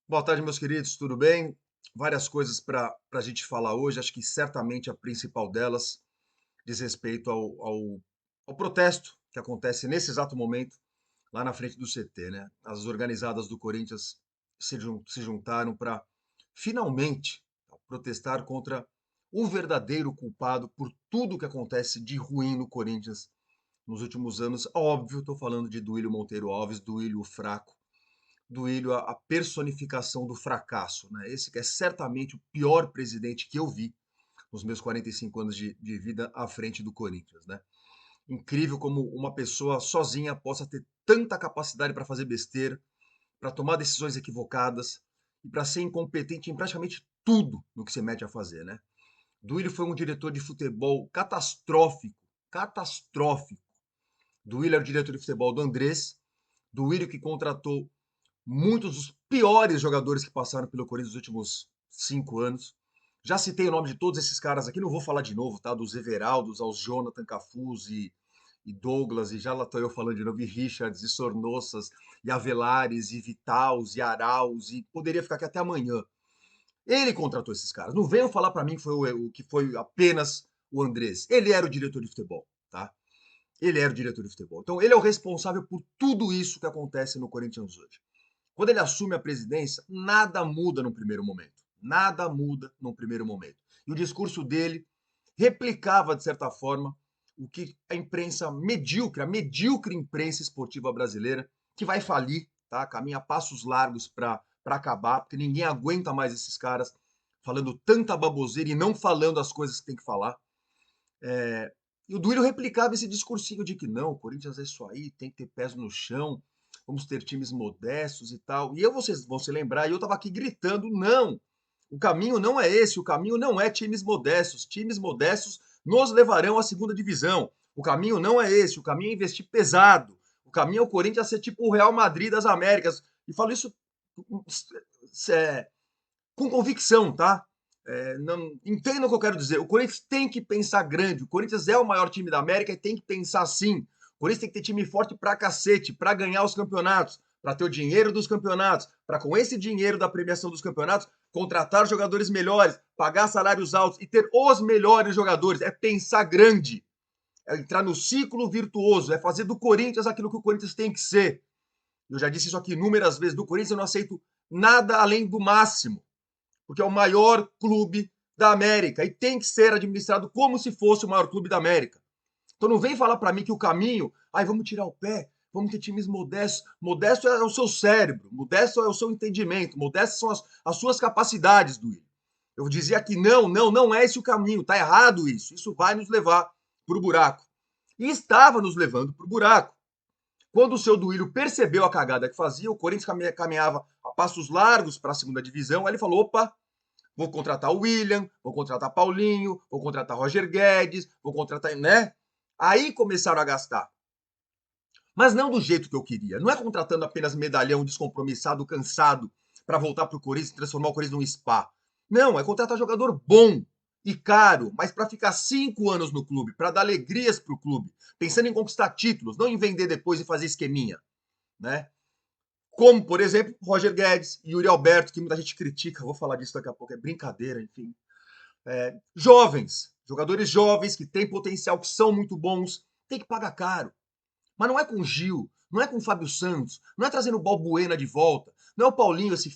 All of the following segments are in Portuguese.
Boa tarde, meus queridos, tudo bem? Várias coisas para a gente falar hoje. Acho que certamente a principal delas diz respeito ao protesto que acontece nesse exato momento lá na frente do CT, né? As organizadas do Corinthians se juntaram para finalmente protestar contra o verdadeiro culpado por tudo que acontece de ruim no Corinthians nos últimos anos. Óbvio, estou falando de Duílio Monteiro Alves, Duílio o Fraco, Duílio a personificação do fracasso, né? Esse que é certamente o pior presidente que eu vi nos meus 45 anos de vida à frente do Corinthians, né? Incrível como uma pessoa sozinha possa ter tanta capacidade para fazer besteira, para tomar decisões equivocadas e para ser incompetente em praticamente tudo no que se mete a fazer, né? Duílio foi um diretor de futebol catastrófico, catastrófico. Duílio era o diretor de futebol do Andrés, Duílio que contratou muitos dos piores jogadores que passaram pelo Corinthians nos últimos 5 anos. Já citei o nome de todos esses caras aqui, não vou falar de novo, tá? Dos Everaldos aos Jonathan Cafuz e Douglas, e já lá estou eu falando de novo, e Richards, e Sornossas, e Avelares, e Vitals, e Arauz, e poderia ficar aqui até amanhã. Ele contratou esses caras. Não venham falar para mim que foi o que foi apenas o Andrés. Ele era o diretor de futebol, tá? Ele era o diretor de futebol. Então, ele é o responsável por tudo isso que acontece no Corinthians hoje. Quando ele assume a presidência, nada muda no primeiro momento. Nada muda no primeiro momento. E o discurso dele replicava, de certa forma, o que a imprensa medíocre, a medíocre imprensa esportiva brasileira, que vai falir, tá? Caminha a passos largos para acabar, porque ninguém aguenta mais esses caras falando tanta baboseira e não falando as coisas que tem que falar. E o Duílio replicava esse discursinho de que não, o Corinthians é isso aí, tem que ter pés no chão, vamos ter times modestos e tal. E eu, vocês vão se lembrar, e eu estava aqui gritando, não, o caminho não é esse, o caminho não é times modestos. Times modestos nos levarão à segunda divisão. O caminho não é esse, o caminho é investir pesado. O caminho é o Corinthians ser tipo o Real Madrid das Américas. E falo isso é, com convicção, tá? Não, entendam o que eu quero dizer. O Corinthians tem que pensar grande. O Corinthians é o maior time da América e tem que pensar assim. O Corinthians tem que ter time forte pra cacete, pra ganhar os campeonatos, pra ter o dinheiro dos campeonatos, pra com esse dinheiro da premiação dos campeonatos contratar jogadores melhores, pagar salários altos e ter os melhores jogadores. É pensar grande. É entrar no ciclo virtuoso, é fazer do Corinthians aquilo que o Corinthians tem que ser. Eu já disse isso aqui inúmeras vezes. Do Corinthians eu não aceito nada além do máximo, porque é o maior clube da América e tem que ser administrado como se fosse o maior clube da América. Então não vem falar para mim que o caminho, vamos tirar o pé, vamos ter times modestos. Modesto é o seu cérebro, modesto é o seu entendimento, modestas são as suas capacidades, Duílio. Eu dizia que não é esse o caminho, tá errado isso. Isso vai nos levar para o buraco. E estava nos levando para o buraco. Quando o seu Duílio percebeu a cagada que fazia, o Corinthians caminhava a passos largos para a segunda divisão, aí ele falou: opa, vou contratar o William, vou contratar Paulinho, vou contratar Roger Guedes, vou contratar, né? Aí começaram a gastar. Mas não do jeito que eu queria. Não é contratando apenas medalhão descompromissado, cansado, para voltar para o Corinthians e transformar o Corinthians num spa. Não, é contratar jogador bom e caro, mas para ficar 5 anos no clube, para dar alegrias para o clube, pensando em conquistar títulos, não em vender depois e fazer esqueminha, né? Como, por exemplo, Roger Guedes, Yuri Alberto, que muita gente critica, vou falar disso daqui a pouco, é brincadeira, enfim. Jovens, jogadores jovens que têm potencial, que são muito bons, tem que pagar caro. Mas não é com o Gil, não é com o Fábio Santos, não é trazendo o Balbuena de volta, não é o Paulinho, esse.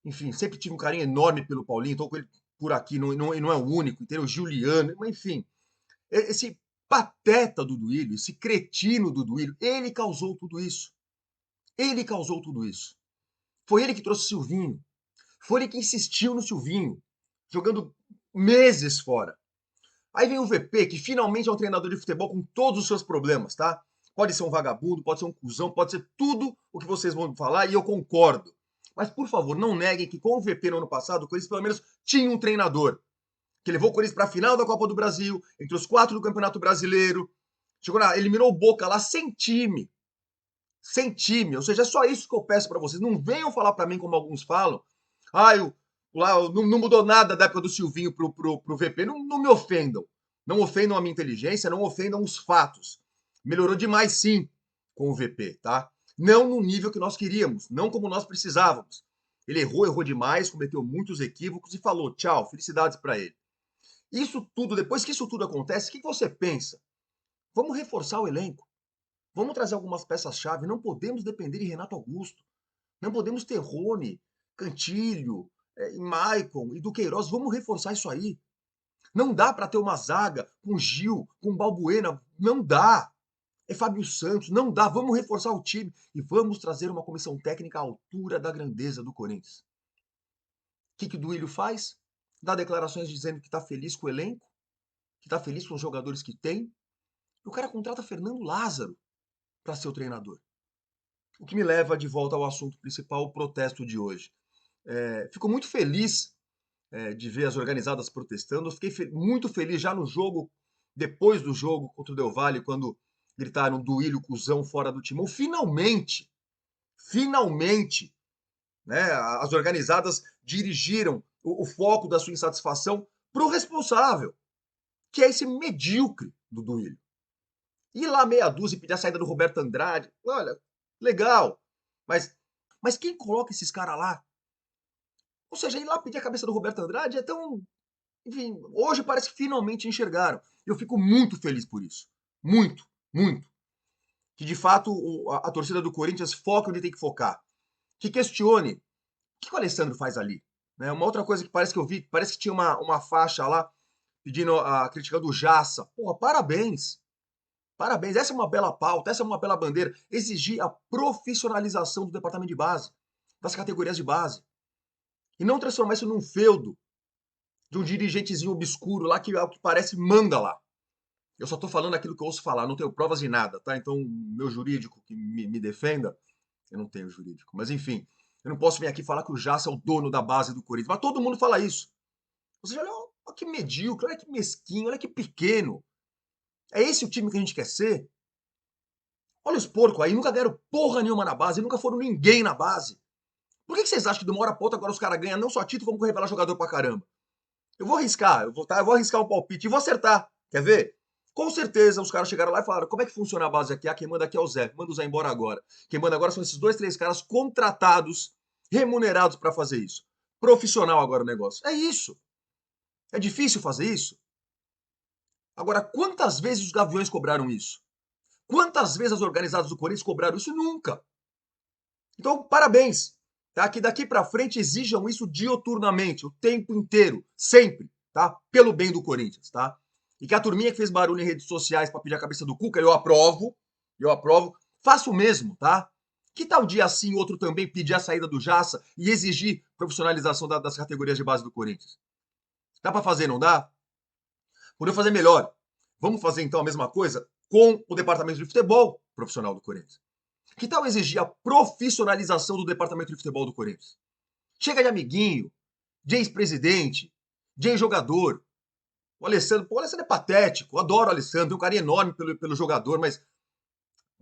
Enfim, sempre tive um carinho enorme pelo Paulinho, estou com ele por aqui, não é o único, tem o Juliano, mas enfim. Esse pateta do Duílio, esse cretino do Duílio, ele causou tudo isso. Ele causou tudo isso. Foi ele que trouxe o Silvinho. Foi ele que insistiu no Silvinho, jogando meses fora. Aí vem o VP, que finalmente é um treinador de futebol com todos os seus problemas, tá? Pode ser um vagabundo, pode ser um cuzão, pode ser tudo o que vocês vão falar e eu concordo. Mas, por favor, não neguem que com o VP no ano passado, o Corinthians pelo menos tinha um treinador que levou o Corinthians para a final da Copa do Brasil, entre os 4 do Campeonato Brasileiro, eliminou o Boca lá sem time. Sem time. Ou seja, é só isso que eu peço para vocês. Não venham falar para mim como alguns falam. Lá, não mudou nada da época do Silvinho pro VP. Não me ofendam. Não ofendam a minha inteligência, não ofendam os fatos. Melhorou demais, sim, com o VP, tá? Não no nível que nós queríamos, não como nós precisávamos. Ele errou demais, cometeu muitos equívocos e falou tchau, felicidades para ele. Isso tudo, depois que isso tudo acontece, o que você pensa? Vamos reforçar o elenco. Vamos trazer algumas peças-chave. Não podemos depender de Renato Augusto. Não podemos ter Rony, Cantilho, Maicon e Duqueiroz. Vamos reforçar isso aí. Não dá para ter uma zaga com Gil, com Balbuena. Não dá. É Fábio Santos. Não dá. Vamos reforçar o time e vamos trazer uma comissão técnica à altura da grandeza do Corinthians. O que o Duílio faz? Dá declarações dizendo que está feliz com o elenco, que está feliz com os jogadores que tem. E o cara contrata Fernando Lázaro para ser o treinador. O que me leva de volta ao assunto principal, o protesto de hoje. Fico muito feliz de ver as organizadas protestando. Eu fiquei muito feliz já no jogo, depois do jogo contra o Del Valle, quando gritaram Duílio, cuzão, fora do timão. Finalmente, né, as organizadas dirigiram o foco da sua insatisfação para o responsável, que é esse medíocre do Duílio. Ir lá meia dúzia e pedir a saída do Roberto Andrade, olha, legal, mas quem coloca esses caras lá? Ou seja, ir lá pedir a cabeça do Roberto Andrade é tão... Enfim, hoje parece que finalmente enxergaram. Eu fico muito feliz por isso. Muito, muito. Que de fato a torcida do Corinthians foque onde tem que focar. Que questione o que o Alessandro faz ali. Né? Uma outra coisa que parece que eu vi, parece que tinha uma faixa lá pedindo a crítica do Jassa. Porra, parabéns. Parabéns, essa é uma bela pauta, essa é uma bela bandeira. Exigir a profissionalização do departamento de base, das categorias de base. E não transformar isso num feudo de um dirigentezinho obscuro lá que, ao que parece, manda lá. Eu só tô falando aquilo que eu ouço falar, não tenho provas de nada, tá? Então, meu jurídico que me defenda, eu não tenho jurídico. Mas, enfim, eu não posso vir aqui falar que o Jassa é o dono da base do Corinthians. Mas todo mundo fala isso. Ou seja, olha que medíocre, olha que mesquinho, olha que pequeno. É esse o time que a gente quer ser? Olha os porcos aí, nunca deram porra nenhuma na base, nunca foram ninguém na base. Por que vocês acham que de uma hora pra outra agora os caras ganham não só título, como revelar jogador pra caramba? Eu vou arriscar, eu vou arriscar um palpite e vou acertar. Quer ver? Com certeza os caras chegaram lá e falaram: como é que funciona a base aqui? Ah, quem manda aqui é o Zé, manda o Zé embora agora. Quem manda agora são esses 2, 3 caras contratados, remunerados pra fazer isso. Profissional agora o negócio. É isso. É difícil fazer isso? Agora, quantas vezes os Gaviões cobraram isso? Quantas vezes as organizadas do Corinthians cobraram isso? Nunca. Então, parabéns. Tá? Que daqui para frente exijam isso dioturnamente, o tempo inteiro, sempre, tá? Pelo bem do Corinthians, tá? E que a turminha que fez barulho em redes sociais para pedir a cabeça do Cuca, eu aprovo, faço o mesmo, tá? Que tal dia assim, outro também pedir a saída do Jassa e exigir profissionalização das categorias de base do Corinthians? Dá para fazer, não dá? Podia fazer melhor. Vamos fazer então a mesma coisa com o departamento de futebol profissional do Corinthians. Que tal exigir a profissionalização do departamento de futebol do Corinthians? Chega de amiguinho, de ex-presidente, de ex-jogador. O Alessandro é patético, eu adoro o Alessandro, tem um carinho enorme pelo jogador, mas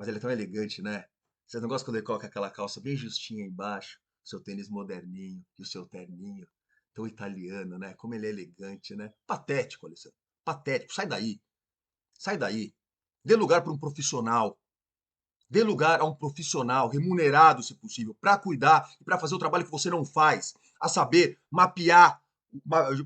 ele é tão elegante, né? Vocês não gostam quando ele coloca aquela calça bem justinha embaixo, seu tênis moderninho e o seu terninho, tão italiano, né? Como ele é elegante, né? Patético, Alessandro, patético, sai daí, sai daí. Dê lugar para um profissional. Dê lugar a um profissional remunerado, se possível, para cuidar e para fazer o trabalho que você não faz, a saber, mapear,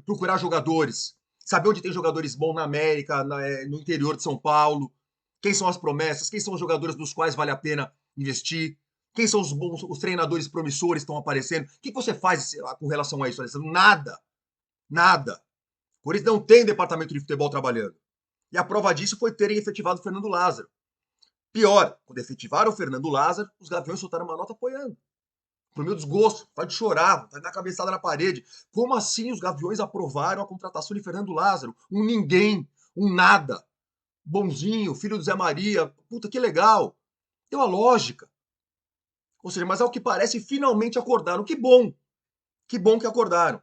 procurar jogadores, saber onde tem jogadores bons na América, no interior de São Paulo, quem são as promessas, quem são os jogadores nos quais vale a pena investir, quem são os bons, os treinadores promissores que estão aparecendo. O que você faz com relação a isso, Alessandro? Nada. Nada. O Corinthians não tem departamento de futebol trabalhando. E a prova disso foi terem efetivado o Fernando Lázaro. Pior, quando efetivaram o Fernando Lázaro, os Gaviões soltaram uma nota apoiando. Pro meu desgosto, vai de chorar, vai dar cabeçada na parede. Como assim os Gaviões aprovaram a contratação de Fernando Lázaro? Um ninguém, um nada. Bonzinho, filho do Zé Maria. Puta, que legal. Deu a lógica. Ou seja, mas ao que parece, finalmente acordaram. Que bom. Que bom que acordaram.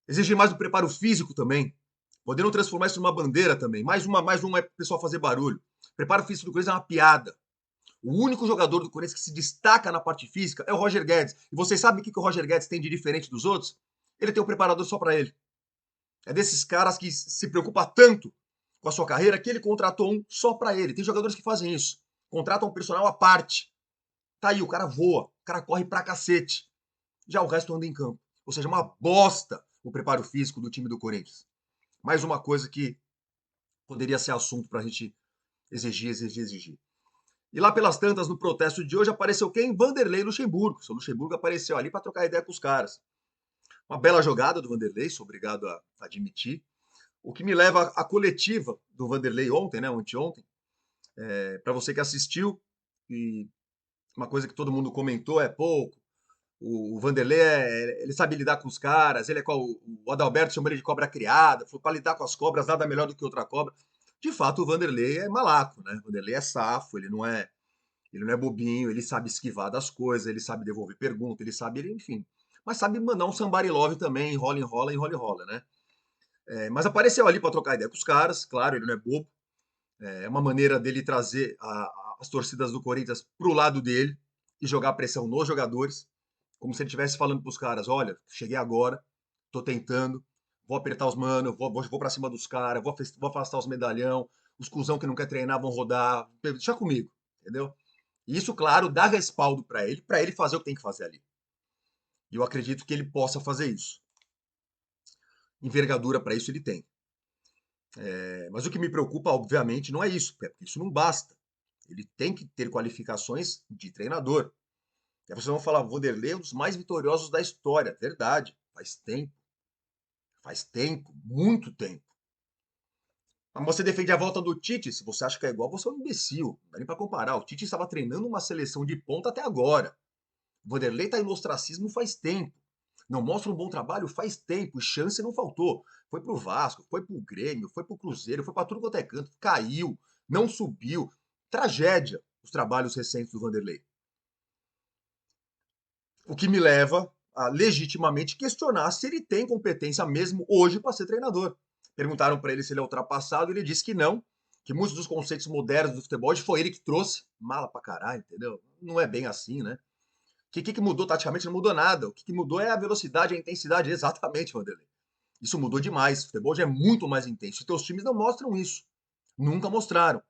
Exigir mais do preparo físico também. Podendo transformar isso numa bandeira também. Mais uma é pro pessoal fazer barulho. Preparo físico do Corinthians é uma piada. O único jogador do Corinthians que se destaca na parte física é o Roger Guedes. E vocês sabem o que o Roger Guedes tem de diferente dos outros? Ele tem um preparador só para ele. É desses caras que se preocupa tanto com a sua carreira que ele contratou um só para ele. Tem jogadores que fazem isso. Contratam um personal à parte Tá aí, o cara voa, o cara corre pra cacete. Já o resto anda em campo. Ou seja, uma bosta o preparo físico do time do Corinthians. Mais uma coisa que poderia ser assunto pra gente exigir. E lá pelas tantas, no protesto de hoje, apareceu quem? Vanderlei Luxemburgo. O Luxemburgo apareceu ali para trocar ideia com os caras. Uma bela jogada do Vanderlei, sou obrigado a admitir. O que me leva à coletiva do Vanderlei ontem, né, anteontem, para você que assistiu, e uma coisa que todo mundo comentou é, pô, o Vanderlei, ele sabe lidar com os caras, ele é qual, o Adalberto chamou ele de cobra criada, foi para lidar com as cobras, nada melhor do que outra cobra. De fato, o Vanderlei é malaco, né? O Vanderlei é safo, ele não é bobinho, ele sabe esquivar das coisas, ele sabe devolver pergunta, enfim. Mas sabe mandar um somebody love também, enrola, né? Mas apareceu ali para trocar ideia com os caras, claro, ele não é bobo. É uma maneira dele trazer as torcidas do Corinthians pro lado dele e jogar pressão nos jogadores, como se ele estivesse falando pros caras, olha, cheguei agora, tô tentando, vou apertar os manos, vou pra cima dos caras, vou afastar os medalhão, os cuzão que não quer treinar vão rodar, deixa comigo, entendeu? E isso, claro, dá respaldo para ele fazer o que tem que fazer ali. E eu acredito que ele possa fazer isso. Envergadura para isso ele tem. Mas o que me preocupa, obviamente, não é isso, porque isso não basta. Ele tem que ter qualificações de treinador. E aí vocês vão falar, Vanderlei é um dos mais vitoriosos da história. Verdade, faz tempo, muito tempo. Mas você defende a volta do Tite, se você acha que é igual, você é um imbecil. Não dá nem para comparar. O Tite estava treinando uma seleção de ponta até agora. O Vanderlei está no ostracismo faz tempo. Não mostra um bom trabalho faz tempo. E chance não faltou. Foi pro Vasco, foi pro Grêmio, foi pro Cruzeiro, foi para tudo quanto é canto. Caiu, não subiu. Tragédia os trabalhos recentes do Vanderlei. O que me leva a legitimamente questionar se ele tem competência mesmo hoje para ser treinador. Perguntaram para ele se ele é ultrapassado, e ele disse que não, que muitos dos conceitos modernos do futebol foi ele que trouxe. Mala pra caralho, entendeu? Não é bem assim, né? O que mudou taticamente? Não mudou nada. O que mudou é a velocidade, a intensidade. Exatamente, Vanderlei. Isso mudou demais. O futebol já é muito mais intenso. E teus times não mostram isso. Nunca mostraram.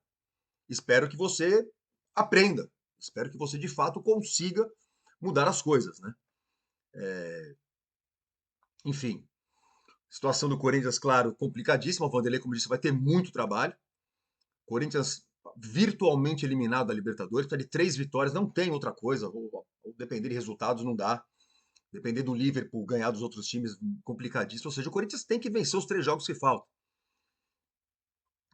Espero que você aprenda. Espero que você, de fato, consiga mudar as coisas, né? Enfim, situação do Corinthians, claro, complicadíssima. O Vanderlei, como disse, vai ter muito trabalho. Corinthians virtualmente eliminado da Libertadores, está de 3 vitórias, não tem outra coisa. Ou depender de resultados, não dá. Depender do Liverpool ganhar dos outros times, complicadíssimo. Ou seja, o Corinthians tem que vencer os 3 jogos que faltam.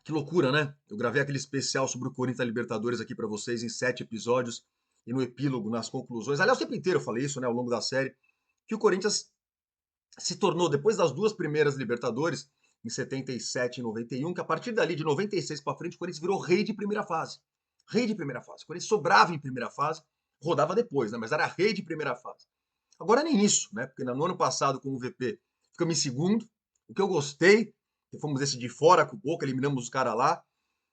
Que loucura, né? Eu gravei aquele especial sobre o Corinthians da Libertadores aqui para vocês em 7 episódios. E no epílogo, nas conclusões, aliás, o tempo inteiro eu falei isso, né, ao longo da série, que o Corinthians se tornou, depois das 2 primeiras Libertadores, em 77 e 91, que a partir dali, de 96 para frente, o Corinthians virou rei de primeira fase. Rei de primeira fase. O Corinthians sobrava em primeira fase, rodava depois, né? Mas era rei de primeira fase. Agora nem isso, né? Porque no ano passado, com o VP, ficamos em segundo. O que eu gostei, que fomos esse de fora com o Boca, eliminamos os caras lá.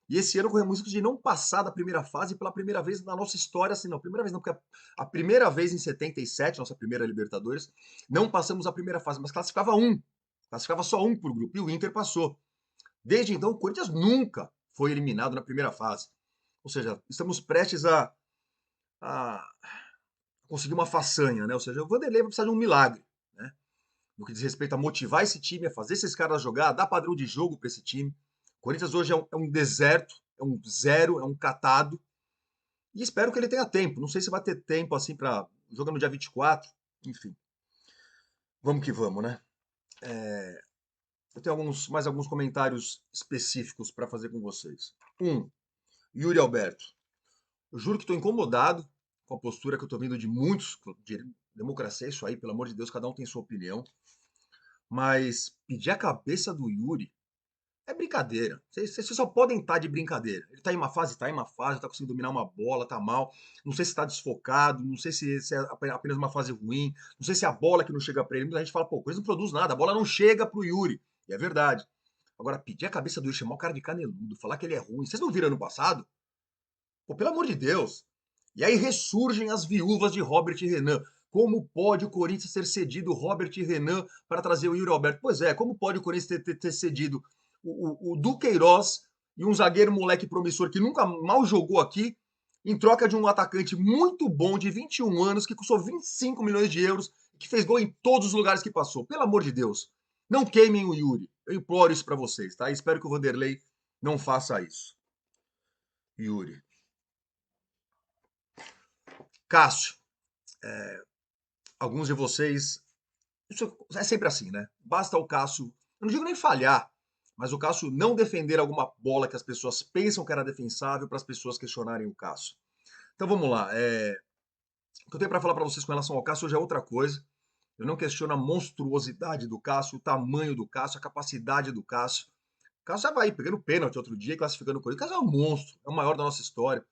E esse ano corremos risco de não passar da primeira fase pela primeira vez na nossa história, assim, não, primeira vez não, porque a primeira vez em 77, nossa primeira Libertadores, não passamos a primeira fase, mas classificava só um por grupo, e o Inter passou. Desde então, o Corinthians nunca foi eliminado na primeira fase. Ou seja, estamos prestes a conseguir uma façanha, né? Ou seja, o Vanderlei vai precisar de um milagre, né? No que diz respeito a motivar esse time, a fazer esses caras jogar, a dar padrão de jogo para esse time. O Corinthians hoje é um deserto, é um zero, é um catado. E espero que ele tenha tempo. Não sei se vai ter tempo assim para jogar no dia 24. Enfim, vamos que vamos, né? Eu tenho mais alguns comentários específicos para fazer com vocês. Yuri Alberto. Eu juro que estou incomodado com a postura que eu estou vendo de muitos. Democracia é isso aí, pelo amor de Deus, cada um tem sua opinião. Mas pedir a cabeça do Yuri é brincadeira. Vocês só podem estar de brincadeira. Ele tá em uma fase, tá conseguindo dominar uma bola, tá mal. Não sei se está desfocado, não sei se é apenas uma fase ruim, não sei se é a bola que não chega para ele. Muita gente fala, pô, coisa não produz nada, a bola não chega pro Yuri. E é verdade. Agora, pedir a cabeça do Yuri, chamar o cara de caneludo, falar que ele é ruim. Vocês não viram ano passado? Pô, pelo amor de Deus. E aí ressurgem as viúvas de Robert e Renan. Como pode o Corinthians ter cedido Robert e Renan para trazer o Yuri Alberto? Pois é, como pode o Corinthians ter cedido o Duqueiroz e um zagueiro moleque promissor que nunca mal jogou aqui em troca de um atacante muito bom de 21 anos, que custou 25 milhões de euros, que fez gol em todos os lugares que passou. Pelo amor de Deus, não queimem o Yuri. Eu imploro isso para vocês, tá? Espero que o Vanderlei não faça isso. Yuri. Cássio, alguns de vocês. Isso é sempre assim, né? Basta o Cássio, eu não digo nem falhar, mas o Cássio não defender alguma bola que as pessoas pensam que era defensável para as pessoas questionarem o Cássio. Então vamos lá. O que eu tenho para falar para vocês com relação ao Cássio hoje é outra coisa. Eu não questiono a monstruosidade do Cássio, o tamanho do Cássio, a capacidade do Cássio. O Cássio já vai pegando pênalti outro dia, classificando o Corinthians. O Cássio é um monstro, é o maior da nossa história.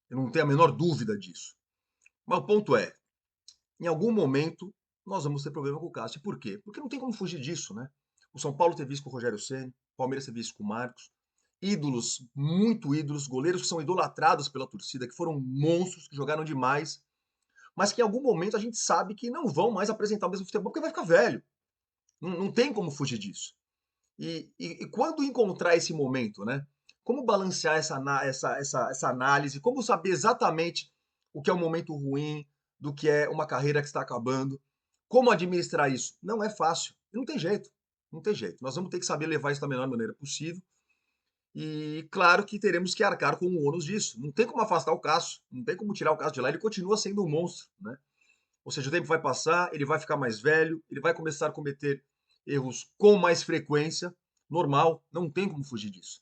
Eu não tenho a menor dúvida disso. Mas o ponto é, em algum momento, nós vamos ter problema com o Cássio. Por quê? Porque não tem como fugir disso, né? O São Paulo teve isso com o Rogério Ceni, o Palmeiras teve isso com o Marcos. Ídolos, muito ídolos, goleiros que são idolatrados pela torcida, que foram monstros, que jogaram demais, mas que em algum momento a gente sabe que não vão mais apresentar o mesmo futebol, porque vai ficar velho. Não tem como fugir disso. E quando encontrar esse momento, né? Como balancear essa análise, como saber exatamente o que é um momento ruim, do que é uma carreira que está acabando, como administrar isso? Não é fácil, não tem jeito, não tem jeito. Nós vamos ter que saber levar isso da melhor maneira possível. E claro que teremos que arcar com o ônus disso. Não tem como afastar o Cássio, não tem como tirar o Cássio de lá, ele continua sendo um monstro, né? Ou seja, o tempo vai passar, ele vai ficar mais velho, ele vai começar a cometer erros com mais frequência, normal, não tem como fugir disso.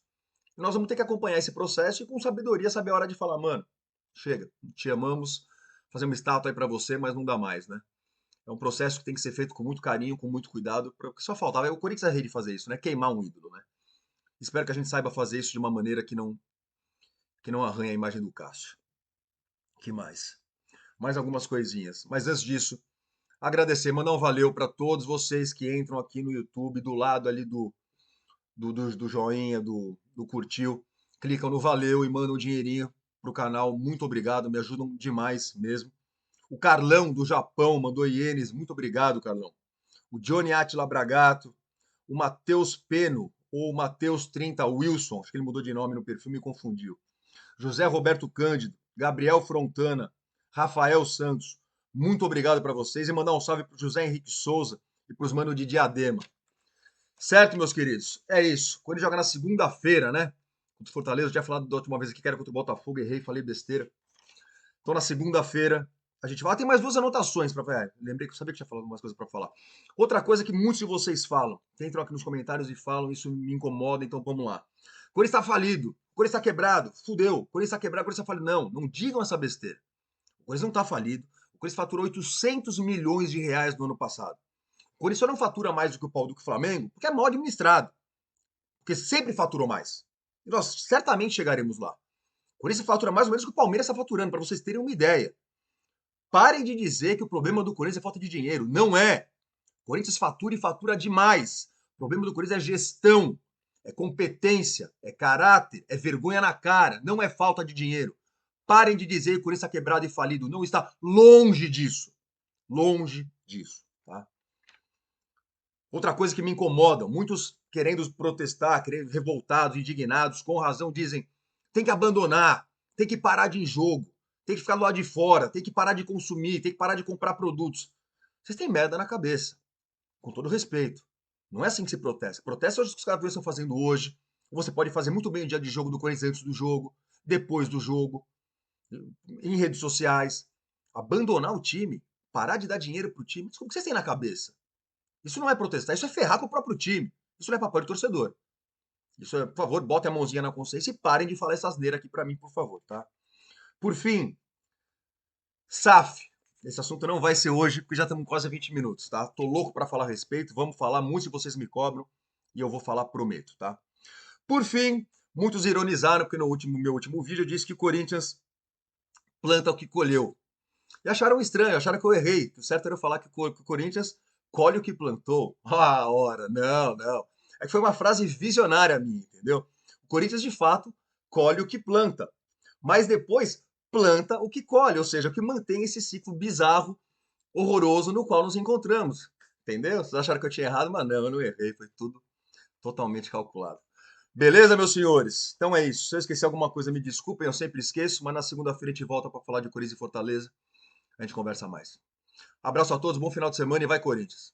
E nós vamos ter que acompanhar esse processo e com sabedoria saber a hora de falar, mano, chega, te amamos, fazer uma estátua aí para você, mas não dá mais, né? É um processo que tem que ser feito com muito carinho, com muito cuidado, porque só faltava, o Corinthians é rei de fazer isso, né? Queimar um ídolo, né? Espero que a gente saiba fazer isso de uma maneira que não arranhe a imagem do Cássio. Que mais? Mais algumas coisinhas. Mas antes disso, agradecer, mandar um valeu para todos vocês que entram aqui no YouTube, do lado ali do joinha, do curtiu, clicam no valeu e mandam um dinheirinho pro canal. Muito obrigado, me ajudam demais mesmo. O Carlão do Japão mandou ienes, muito obrigado, Carlão. O Johnny Atila Bragato, o Matheus Peno, ou Matheus 30 Wilson, acho que ele mudou de nome no perfil, me confundiu. José Roberto Cândido, Gabriel Frontana, Rafael Santos, muito obrigado para vocês e mandar um salve para o José Henrique Souza e para os manos de Diadema. Certo, meus queridos? É isso. Quando ele joga na segunda-feira, né? Contra o Fortaleza, eu tinha falado da última vez aqui que era contra o Botafogo, errei, falei besteira. Então, na segunda-feira, a gente vai. Tem mais duas anotações para falar. Lembrei que eu sabia que tinha falado algumas coisas para falar. Outra coisa que muitos de vocês falam, entram aqui nos comentários e falam, isso me incomoda, então vamos lá. Corinthians está falido, Corinthians está quebrado, fudeu, Corinthians está quebrado, Corinthians está falido. Não digam essa besteira. O Corinthians não está falido. O Corinthians faturou 800 milhões de reais no ano passado. O Corinthians só não fatura mais do que o Flamengo porque é mal administrado. Porque sempre faturou mais. E nós certamente chegaremos lá. O Corinthians fatura mais ou menos do que o Palmeiras está faturando, para vocês terem uma ideia. Parem de dizer que o problema do Corinthians é falta de dinheiro. Não é. O Corinthians fatura e fatura demais. O problema do Corinthians é gestão, é competência, é caráter, é vergonha na cara, não é falta de dinheiro. Parem de dizer que o Corinthians está quebrado e falido. Não está, longe disso. Longe disso, tá? Outra coisa que me incomoda, muitos querendo protestar, querendo revoltados, indignados, com razão, dizem: tem que abandonar, tem que parar de ir em jogo, tem que ficar do lado de fora, tem que parar de consumir, tem que parar de comprar produtos. Vocês têm merda na cabeça, com todo respeito. Não é assim que se protesta. Protesta hoje que os caras estão fazendo hoje. Você pode fazer muito bem o dia de jogo do Corinthians antes do jogo, depois do jogo, em redes sociais. Abandonar o time, parar de dar dinheiro pro time, o que vocês têm na cabeça? Isso não é protestar, isso é ferrar com o próprio time. Isso não é papel de torcedor. Isso é, por favor, botem a mãozinha na consciência e parem de falar essa asneira aqui pra mim, por favor, tá? Por fim, SAF. Esse assunto não vai ser hoje, porque já estamos quase a 20 minutos, tá? Tô louco para falar a respeito, vamos falar, muitos de vocês me cobram e eu vou falar, prometo, tá? Por fim, muitos ironizaram, porque no meu último vídeo eu disse que o Corinthians planta o que colheu. E acharam estranho, acharam que eu errei, que o certo era eu falar que o Corinthians colhe o que plantou. Ah, ora, não. É que foi uma frase visionária minha, entendeu? O Corinthians, de fato, colhe o que planta, mas depois planta o que colhe, ou seja, o que mantém esse ciclo bizarro, horroroso no qual nos encontramos. Entendeu? Vocês acharam que eu tinha errado, mas não, eu não errei, foi tudo totalmente calculado. Beleza, meus senhores? Então é isso. Se eu esquecer alguma coisa, me desculpem, eu sempre esqueço, mas na segunda-feira a gente volta para falar de Corinthians e Fortaleza. A gente conversa mais. Abraço a todos, bom final de semana e vai Corinthians.